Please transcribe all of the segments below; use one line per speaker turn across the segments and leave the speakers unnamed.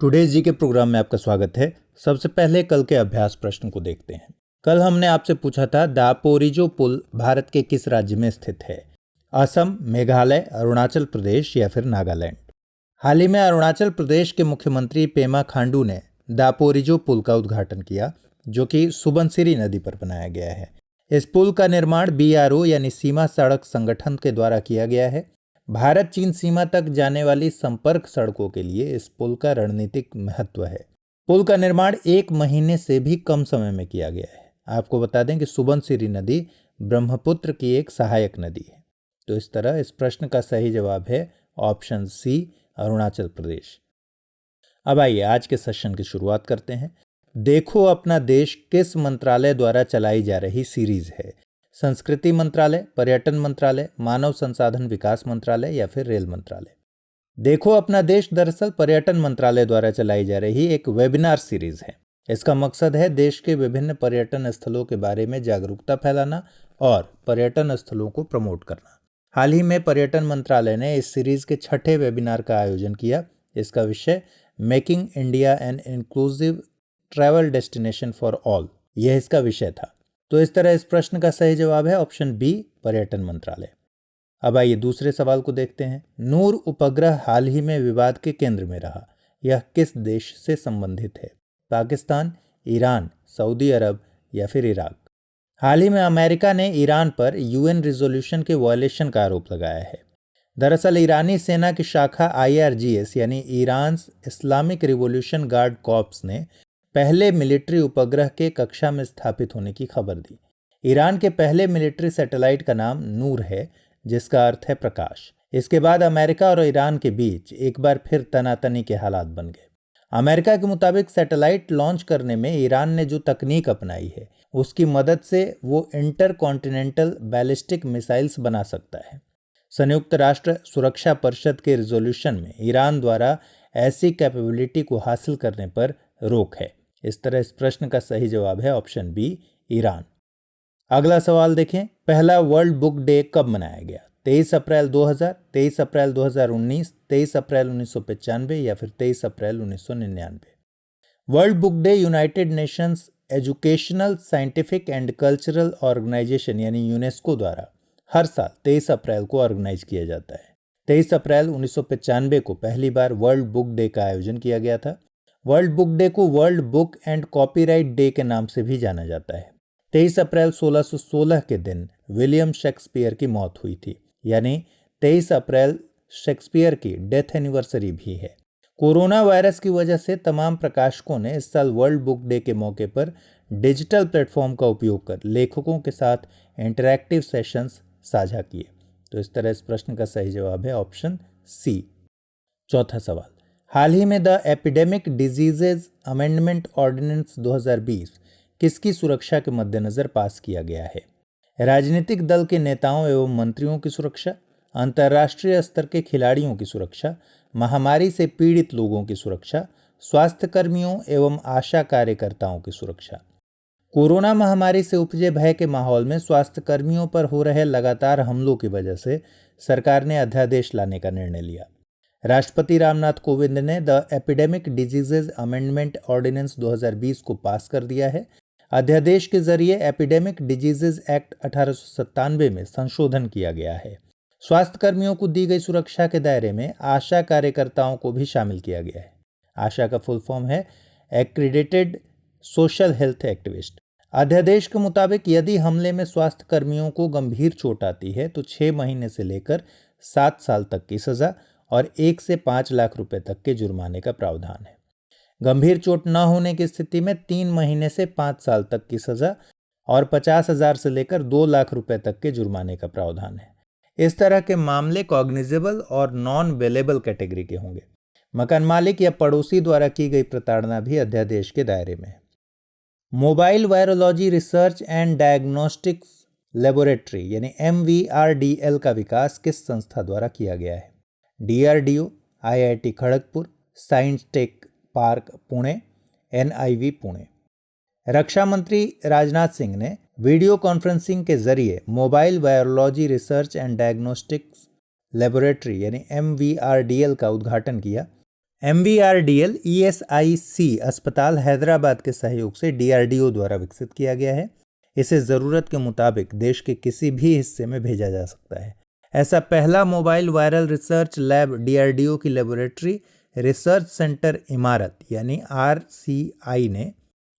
Today जी के programme में आपका स्वागत है। सबसे पहले कल के अभ्यास प्रश्न को देखते हैं। कल हमने आपसे पूछा था दापोरिजो पुल भारत के किस राज्य में स्थित है? असम, मेघालय, अरुणाचल प्रदेश या फिर नागालैंड। हाल ही में अरुणाचल प्रदेश के मुख्यमंत्री पेमा खांडू ने दापोरिजो पुल का उद्घाटन किया, जो कि सुबनसिरी नदी पर बनाया गया है। इस पुल का निर्माण BRO यानी सीमा सड़क संगठन के द्वारा किया गया है। भारत चीन सीमा तक जाने वाली संपर्क सड़कों के लिए इस पुल का रणनीतिक महत्व है। पुल का निर्माण 1 महीने से भी कम समय में किया गया है। आपको बता दें कि सुबनसिरी नदी ब्रह्मपुत्र की एक सहायक नदी है। तो इस तरह इस प्रश्न का सही जवाब है ऑप्शन सी, अरुणाचल प्रदेश। अब आइए आज के सेशन की शुरुआत करते हैं। देखो अपना देश किस मंत्रालय द्वारा चलाई जा रही सीरीज है? संस्कृति मंत्रालय, पर्यटन मंत्रालय, मानव संसाधन विकास मंत्रालय या फिर रेल मंत्रालय। देखो अपना देश दरअसल पर्यटन मंत्रालय द्वारा चलाई जा रही एक वेबिनार सीरीज है। इसका मकसद है देश के विभिन्न पर्यटन स्थलों के बारे में जागरूकता फैलाना और पर्यटन स्थलों को प्रमोट करना। हाल ही में पर्यटन मंत्रालय ने इस सीरीज के 6ठे वेबिनार का आयोजन किया। इसका विषय making India an inclusive travel destination for all, यह इसका विषय था। तो इस तरह इस प्रश्न का सही जवाब है ऑप्शन बी, पर्यटन मंत्रालय। अब आइए दूसरे सवाल को देखते हैं। नूर उपग्रह हाल ही में विवाद के केंद्र में रहा। यह किस देश से संबंधित है? पाकिस्तान, ईरान, सऊदी अरब या फिर इराक। हाल ही में अमेरिका ने ईरान पर UN रिजोल्यूशन के वायलेशन का आरोप लगाया है। दरअसल ईरानी सेना की शाखा IRGS यानी Iran Islamic revolution guard corps ने पहले मिलिट्री उपग्रह के कक्षा में स्थापित होने की खबर दी। ईरान के पहले मिलिट्री सैटेलाइट का नाम नूर है, जिसका अर्थ है प्रकाश। इसके बाद अमेरिका और ईरान के बीच एक बार फिर तनातनी के हालात बन गए। अमेरिका के मुताबिक सैटेलाइट लॉन्च करने में ईरान ने जो तकनीक अपनाई है, उसकी मदद से वो इंटरकॉन्टिनेंटल बैलिस्टिक मिसाइल्स बना सकता है। संयुक्त राष्ट्र सुरक्षा परिषद के रिजोल्यूशन में ईरान द्वारा ऐसी कैपेबिलिटी को हासिल करने पर रोक है। इस तरह इस प्रश्न का सही जवाब है ऑप्शन बी, ईरान। अगला सवाल देखें। पहला वर्ल्ड बुक डे कब मनाया गया? 23 अप्रैल 2000, 23 अप्रैल 2019, 23 अप्रैल 1995 या फिर 23 अप्रैल 1999। World Book Day United Nations Educational, Scientific and Cultural Organization यानी यूनेस्को द्वारा हर साल 23 अप्रैल को ऑर्गेनाइज किया जाता है। 23 अप्रैल 1995 को पहली बार वर्ल्ड बुक डे का आयोजन किया गया था। वर्ल्ड बुक डे को world book and copyright day के नाम से भी जाना जाता है। 23 अप्रैल 1616 के दिन विलियम शेक्सपियर की मौत हुई थी, यानी 23 अप्रैल शेक्सपियर की डेथ एनिवर्सरी भी है। कोरोना वायरस की वजह से तमाम प्रकाशकों ने इस साल वर्ल्ड बुक डे के मौके पर डिजिटल प्लेटफॉर्म का उपयोग कर लेखकों के साथ इंटरैक्टिव सेशंस साझा किए। तो इस तरह इस प्रश्न का सही जवाब है ऑप्शन सी। चौथा सवाल। हाल ही में the epidemic diseases amendment ordinance 2020 किसकी सुरक्षा के मद्देनजर पास किया गया है? राजनीतिक दल के नेताओं एवं मंत्रियों की सुरक्षा, अंतर्राष्ट्रीय स्तर के खिलाड़ियों की सुरक्षा, महामारी से पीड़ित लोगों की सुरक्षा, स्वास्थ्य कर्मियों एवं आशा कार्यकर्ताओं की सुरक्षा। कोरोना महामारी से उपजे भय के माहौल में स्वास्थ्य कर्मियों पर हो रहे लगातार हमलों की वजह से सरकार ने अध्यादेश लाने का निर्णय लिया। राष्ट्रपति रामनाथ कोविंद ने the epidemic diseases amendment ordinance 2020 को पास कर दिया है। अध्यादेश के जरिए एपिडेमिक डिजीजेज एक्ट 1897 में संशोधन किया गया है। स्वास्थ्य कर्मियों को दी गई सुरक्षा के दायरे में आशा कार्यकर्ताओं को भी शामिल किया गया है। आशा का फुल फॉर्म है एक्रीडेटेड सोशल हेल्थ एक्टिविस्ट। अध्यादेश के मुताबिक यदि हमले में स्वास्थ्य कर्मियों को गंभीर चोट आती है तो 6 महीने से लेकर 7 साल तक की सजा और 1 से 5 लाख रुपए तक के जुर्माने का प्रावधान है। गंभीर चोट न होने की स्थिति में 3 महीने से 5 साल तक की सजा और 50,000 से लेकर 2 लाख रुपए तक के जुर्माने का प्रावधान है। इस तरह के मामले कॉग्निजेबल और नॉन वेलेबल कैटेगरी के होंगे। मकान मालिक या पड़ोसी द्वारा की गई प्रताड़ना भी अध्यादेश के दायरे में है। Mobile virology research and diagnostics laboratory यानी MVRDL का विकास किस संस्था द्वारा किया गया है? DRDO, IIT Kharagpur, science tech park Pune, NIV Pune. रक्षा मंत्री राजनाथ सिंह ने वीडियो कॉन्फ्रेंसिंग के जरिए mobile virology research and diagnostics laboratory यानी MVRDL का उद्घाटन किया। MVRDL ESIC अस्पताल हैदराबाद के सहयोग से DRDO द्वारा विकसित किया गया है। इसे ज़रूरत के मुताबिक देश के किसी भी हिस्से में भेजा जा सकता है। ऐसा पहला mobile viral research lab DRDO की लेबोरेटरी रिसर्च सेंटर इमारत यानी RCI ने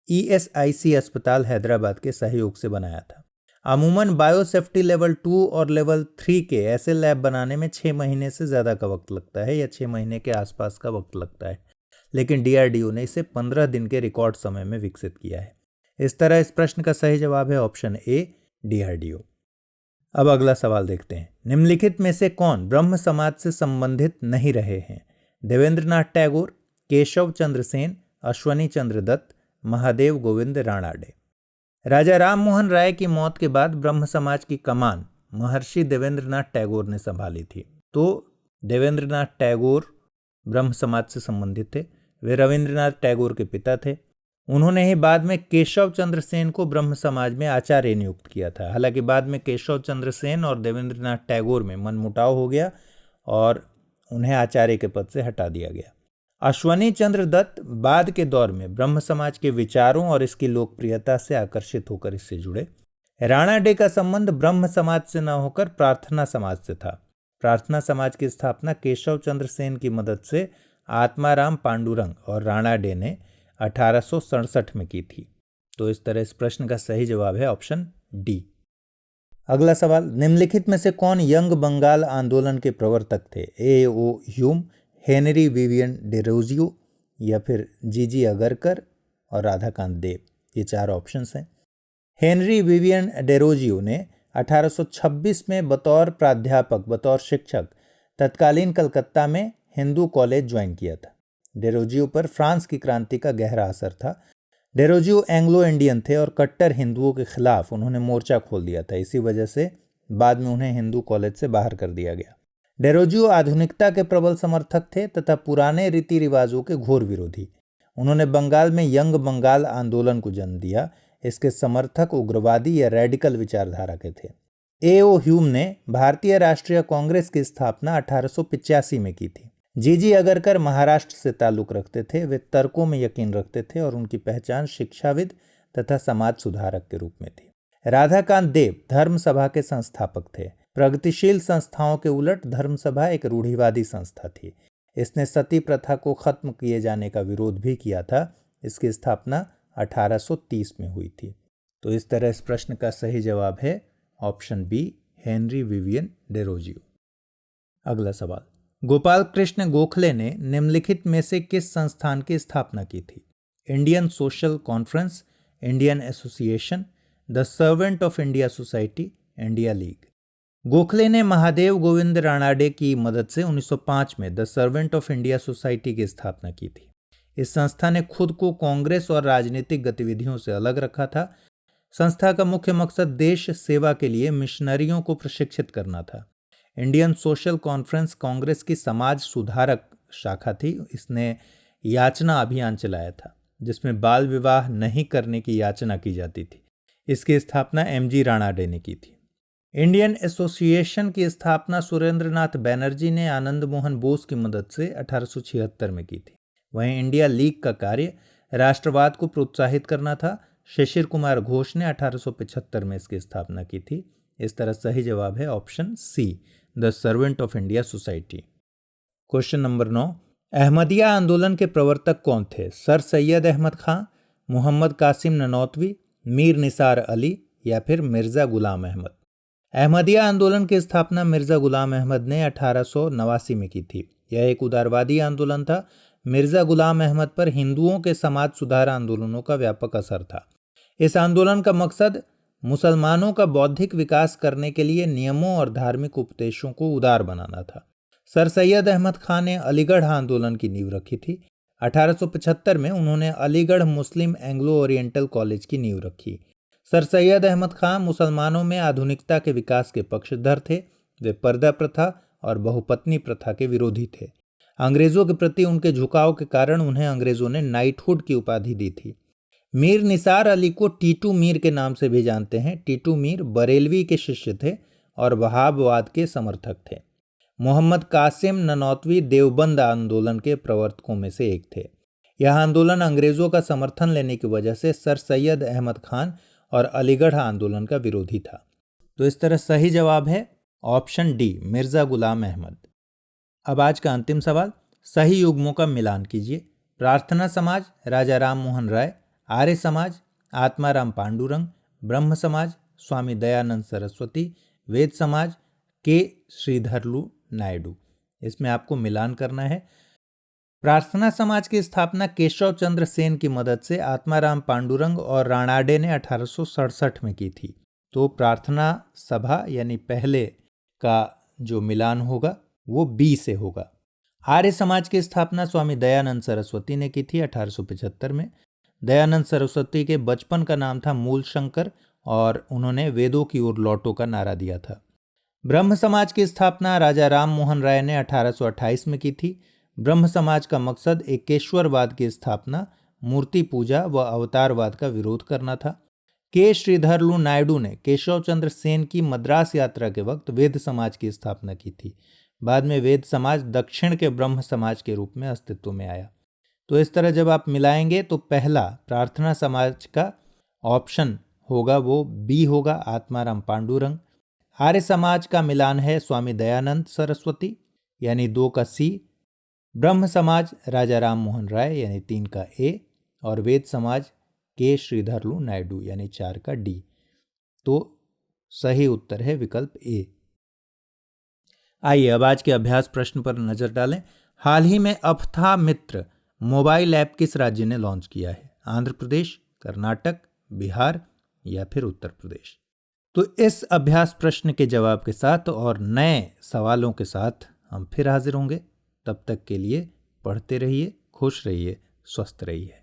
ESIC अस्पताल हैदराबाद के सहयोग से बनाया था। अमूमन बायोसेफ्टी लेवल 2 और लेवल 3 के ऐसे लैब बनाने में 6 महीने से ज़्यादा का वक्त लगता है या 6 महीने के आसपास का वक्त लगता है, लेकिन DRDO ने इसे 15 दिन के रिकॉर्ड समय में विकसित किया है। इस तरह इस प्रश्न का सही जवाब है ऑप्शन ए DRDO। अब अगला सवाल देखते हैं। निम्नलिखित में से कौन ब्रह्म समाज से संबंधित नहीं रहे हैं? देवेंद्रनाथ टैगोर, केशव चंद्र सेन, अश्वनी चंद्र दत्त, महादेव गोविंद राणाडे। राजा राम मोहन राय की मौत के बाद ब्रह्म समाज की कमान महर्षि देवेंद्रनाथ टैगोर ने संभाली थी। तो देवेंद्रनाथ टैगोर ब्रह्म समाज से संबंधित थे। वे रविंद्रनाथ टैगोर के पिता थे। उन्होंने ही बाद में केशव चंद्र सेन को ब्रह्म समाज में आचार्य नियुक्त किया था। हालांकि बाद में केशव चंद्र सेन और देवेंद्रनाथ टैगोर में मनमुटाव हो गया और उन्हें आचार्य के पद से हटा दिया गया। अश्वनी चंद्र दत्त बाद के दौर में ब्रह्म समाज के विचारों और इसकी लोकप्रियता से आकर्षित होकर इससे जुड़े। राणाडे का संबंध ब्रह्म समाज से न होकर प्रार्थना समाज से था। प्रार्थना समाज की स्थापना केशव चंद्र सेन की मदद से आत्माराम पांडुरंग और राणाडे ने 1867 में की थी। तो इस तरह इस प्रश्न का सही जवाब है ऑप्शन डी। अगला सवाल, निम्नलिखित में से कौन यंग बंगाल आंदोलन के प्रवर्तक थे? A.O. Hume, Henry Vivian Derozio या फिर जीजी अगरकर और राधाकांत देव। ये चार ऑप्शंस हैं। हेनरी विवियन डेरोजियो ने 1826 में बतौर प्राध्यापक, बतौर शिक्षक तत्कालीन कलकत्ता में हिंदू कॉलेज ज्वाइन किया था। डेरोजियो पर फ्रांस की क्रांति का गहरा असर था। डेरोजियो एंग्लो इंडियन थे और कट्टर हिंदुओं के खिलाफ उन्होंने मोर्चा खोल दिया था। इसी वजह से बाद में उन्हें हिंदू कॉलेज से बाहर कर दिया गया। डेरोजियो आधुनिकता के प्रबल समर्थक थे तथा पुराने रीति रिवाजों के घोर विरोधी। उन्होंने बंगाल में यंग बंगाल आंदोलन को जन्म दिया। इसके समर्थक उग्रवादी या रेडिकल विचारधारा के थे। A.O. ह्यूम ने भारतीय राष्ट्रीय कांग्रेस की स्थापना 1885 में की थी। जीजी अगरकर महाराष्ट्र से ताल्लुक रखते थे। वे तर्कों में यकीन रखते थे और उनकी पहचान शिक्षाविद तथा समाज सुधारक के रूप में थी। राधाकांत देव धर्म सभा के संस्थापक थे। प्रगतिशील संस्थाओं के उलट धर्म सभा एक रूढ़िवादी संस्था थी। इसने सती प्रथा को खत्म किए जाने का विरोध भी किया था। इसकी स्थापना 1830 में हुई थी। तो इस तरह इस प्रश्न का सही जवाब है option B, Henry Vivian Derozio. अगला सवाल, गोपाल कृष्ण गोखले ने निम्नलिखित में से किस संस्थान की स्थापना की थी? Indian social conference, Indian association, the Servant of India society, India league. Gokhale ने महादेव गोविंद राणाडे की मदद से 1905 में the Servant of India society की स्थापना की थी। इस संस्था ने खुद को कांग्रेस और राजनीतिक गतिविधियों से अलग रखा था। संस्था का मुख्य मकसद देश सेवा के लिए मिशनरियों को प्रशिक्षित करना था। इंडियन सोशल कॉन्फ्रेंस कांग्रेस की समाज सुधारक शाखा थी। इसने याचना अभियान चलाया था जिसमें बाल विवाह नहीं करने की याचना की जाती थी। इसकी स्थापना MG राणाडे ने की थी। इंडियन एसोसिएशन की स्थापना सुरेंद्रनाथ बैनर्जी ने आनंद मोहन बोस की मदद से 1876 में की थी। वहीं इंडिया लीग का कार्य राष्ट्रवाद को प्रोत्साहित करना था। शिशिर कुमार घोष ने 1875 में इसकी स्थापना की थी। इस तरह सही जवाब है option C, the Servant of India Society. Question number 9, Ahmadiyya आंदोलन के प्रवर्तक कौन थे? सर सैयद अहमद खां, मोहम्मद कासिम ननौतवी, मीर निसार अली या फिर मिर्ज़ा गुलाम अहमद। अहमदिया आंदोलन की स्थापना मिर्ज़ा गुलाम अहमद ने 1889 में की थी। यह एक उदारवादी आंदोलन था। मिर्ज़ा गुलाम अहमद पर हिंदुओं के समाज सुधार आंदोलनों का व्यापक असर था। इस आंदोलन का मकसद मुसलमानों का बौद्धिक विकास करने के लिए नियमों और धार्मिक उपदेशों को उदार बनाना था। सर सैयद अहमद खान ने अलीगढ़ आंदोलन की नींव रखी थी। 1875 में उन्होंने अलीगढ़ मुस्लिम एंग्लो ओरिएंटल कॉलेज की नींव रखी। सर सैयद अहमद खान मुसलमानों में आधुनिकता के विकास के पक्षधर थे। वे पर्दा प्रथा और बहुपत्नी प्रथा के विरोधी थे। अंग्रेजों के प्रति उनके झुकाव के कारण उन्हें अंग्रेजों ने नाइटहुड की उपाधि दी थी। मीर निसार अली को टीटू मीर के नाम से भी जानते हैं। टीटू मीर बरेलवी के शिष्य थे और वहाबवाद के समर्थक थे। मोहम्मद कासिम ननौतवी देवबंद आंदोलन के प्रवर्तकों में से एक थे। यह आंदोलन अंग्रेजों का समर्थन लेने की वजह से सर सैयद अहमद खान और अलीगढ़ आंदोलन का विरोधी था। तो इस तरह सही जवाब है ऑप्शन डी, मिर्जा गुलाम अहमद। अब आज का अंतिम सवाल, सही युग्मों का मिलान कीजिए। प्रार्थना समाज राजा राम मोहन राय, आर्य समाज आत्माराम पांडुरंग, ब्रह्म समाज स्वामी दयानंद सरस्वती, वेद समाज के श्रीधरलू नायडू। इसमें आपको मिलान करना है। प्रार्थना समाज की स्थापना केशव चंद्र सेन की मदद से आत्माराम पांडुरंग और राणाडे ने 1867 में की थी। तो प्रार्थना सभा यानी पहले का जो मिलान होगा वो बी से होगा। आर्य समाज की स्थापना स्वामी दयानंद सरस्वती ने की थी 1875 में। दयानंद सरस्वती के बचपन का नाम था मूल शंकर और उन्होंने वेदों की ओर लौटो का नारा दिया था। ब्रह्म समाज की स्थापना राजा राम मोहन राय ने 1828 में की थी। ब्रह्म समाज का मकसद एकेश्वरवाद की स्थापना, मूर्ति पूजा व अवतारवाद का विरोध करना था। के श्रीधरलू नायडू ने केशव चंद्र सेन की मद्रास यात्रा के वक्त वेद समाज की स्थापना की थी। बाद में वेद समाज दक्षिण के ब्रह्म समाज के रूप में अस्तित्व में आया। तो इस तरह जब आप मिलाएंगे तो पहला प्रार्थना समाज का ऑप्शन होगा वो बी होगा, आत्माराम पांडुरंग। आर्य समाज का मिलान है स्वामी दयानंद सरस्वती यानी 2 का सी। ब्रह्म समाज राजा राम मोहन राय यानी 3 का ए। और वेद समाज के श्रीधरलू नायडू यानी 4 का डी। तो सही उत्तर है विकल्प ए। आइए अब आज के अभ्यास प्रश्न पर नजर डालें। हाल ही में अफ्था मित्र मोबाइल ऐप किस राज्य ने लॉन्च किया है? आंध्र प्रदेश, कर्नाटक, बिहार या फिर उत्तर प्रदेश? तो इस अभ्यास प्रश्न के जवाब के साथ और नए सवालों के साथ हम फिर हाजिर होंगे। तब तक के लिए पढ़ते रहिए, खुश रहिए, स्वस्थ रहिए।